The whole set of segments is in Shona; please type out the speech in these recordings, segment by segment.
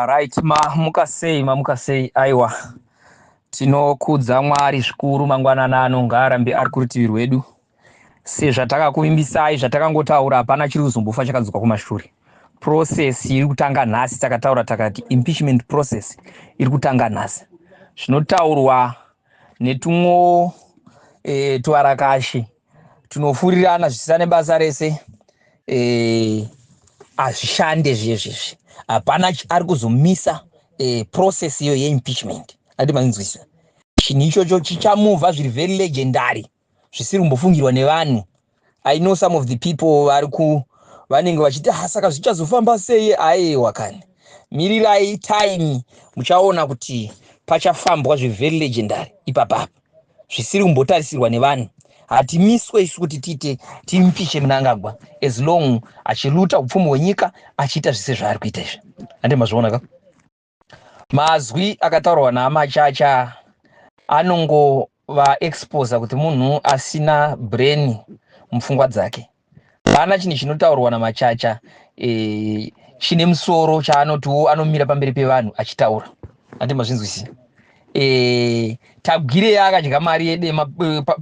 Right, mukasei aiwa. Tinokudza Mwari zvikuru mangwanana anonga arambe ari kurutivi rwedu. Sezvatakakuvimbisai zvatakangotaura hapana chiri kuzombofa chakadzoka kumashure. Process iri kutanga nhasi, takataura takati impeachment process iri kutanga nhasi. Zvinotaurwa netumwe twarakashe tunofurirana zvisina nebasa rese azvishande zvezvezvi. Hapana ari kuzomisa process iyo yeimpeachment. Ati manzwisa. Chinhu ichocho chichamuvha zviri very legendary. Zvisiri kumbofungirwa nevanhu. I know some of the people vanenge vachiti saka zvichazofamba sei. Aiwa kani. Mirirai time muchaona kuti pachafambwa zviri very legendary ipapapa. Zvisiri kumbotarisirwa nevanhu. Hatimiswe isu kuti tiite timpishe Mnangagwa as long achiruta upfumi hwenyika achiita zvese zvaari kuita izvi. Ande mazviona ka? Mazwi akataurwa naMachacha anongova expose kuti munhu asina brain mupfungwa dzake. Hapana chinhu chinotaurwa naMachacha chine musoro chaanotiwo anomira pamberi pevanhu achitaura. Ande mazvinzwisisa. Tabwire akadya mari yedema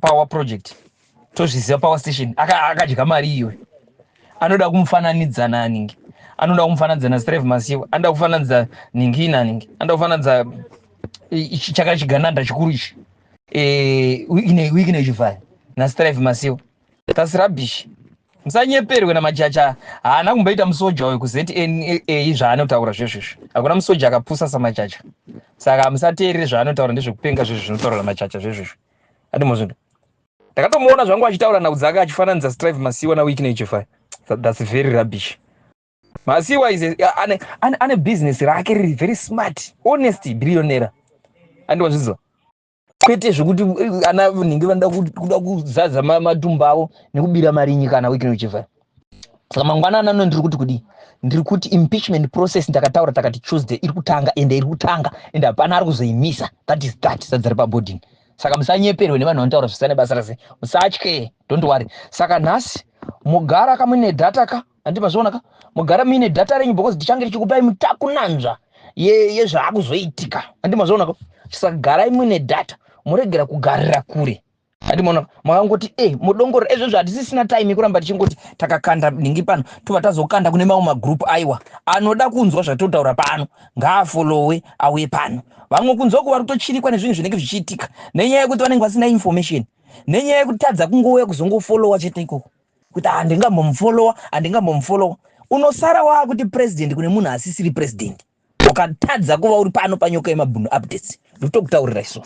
power project. Tozviziva power station akadya mari iyo. Anoda kumufananidza naningi. Anoda kumufananidza naStreve Masiwa. Anoda kufananidza ningi naningi. Anoda kufananidza chakachigananda chikuru ichi. Wiki nechivhaya naStreve Masiwa. That's rubbish. Musanyeperwe naMachacha. Haana kumboita musoja uyu kuZNA zvaanotaura zvezvezvi. Hakuna musoja akapusa saMachacha. Saka musateerere zvaanotaura ndezvekupenga zvezvo zvinotaura naMachacha zvezvezvi. Ati muzvinhu. Takatomuona zvangu achitaura naudzaka achifananidza Streve Masiwa nawiki nechivhaya. That's very rubbish. Masiwa is ane business rake riri very smart, honest billionaire. Andi wazviziva. Kwete zvekuti ana ningi vanoda kuda kuzaza matumba avo nekubira mari nyika na wiki nechivhaya. Saka mangwanana ndiri kuti kudi. Ndiri kuti impeachment process ndakataura takati Tuesday iri kutanga ende hapana ari kuzoimisa. That is sadzari paboarding. Saka musanyeperwe nevanhu vanotaura zvisina basa rase. Musatye, don't worry. Saka nhasi mugara kamune data ka, andi mazviona ka? Mugara mine data renyu because ndichange ndichikupai mutakunanzva yezvaakuzoitika. Andi mazviona ka? Saka garai mune data, muregera kugarira kure. Andi maona makangoti mudongoro ezvo hatisisina time yekuramba tichingoti takakanda ningi pano tobva tazokanda kune mamwe magroup aiwa anoda kunzwa zvatotaura pano ngaafollowe auye pano. Vamwe kunzwa kuva kutochirikwa nezvinhu zvinenge zvichiitika nenyaya yekuti vanenge vasina information, nenyaya yekutadza kungouya kuzongofollowa chete ikoko kuti handingambomufollowa. Unosara waakuti president kune munhu asisiri president ukatadza kuva uri pano panyoka yemabhunu updates. Ndikutokutaurira iso.